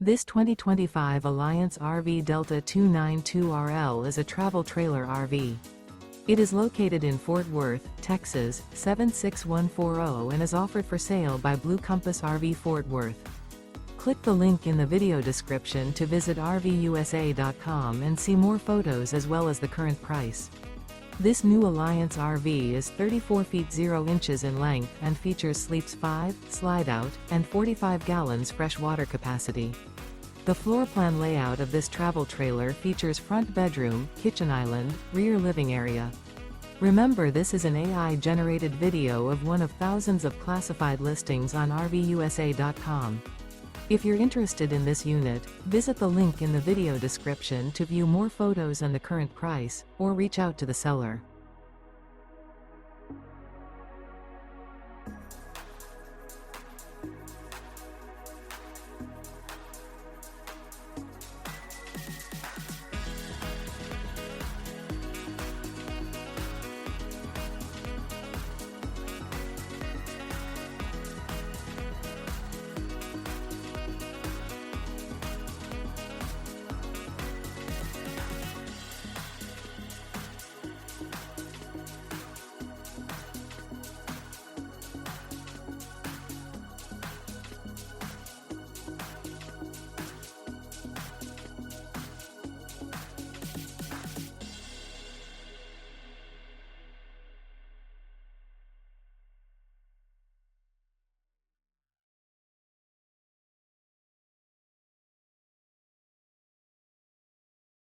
This 2025 Alliance RV Delta 292RL is a travel trailer RV. It is located in Fort Worth, Texas, 76140 and is offered for sale by Blue Compass RV Fort Worth. Click the link in the video description to visit RVUSA.com and see more photos as well as the current price. This new Alliance RV is 34 feet 0 inches in length and features sleeps 5, slide-out, and 45 gallons fresh water capacity. The floor plan layout of this travel trailer features front bedroom, kitchen island, rear living area. Remember, this is an AI-generated video of one of thousands of classified listings on RVUSA.com. If you're interested in this unit, visit the link in the video description to view more photos and the current price, or reach out to the seller.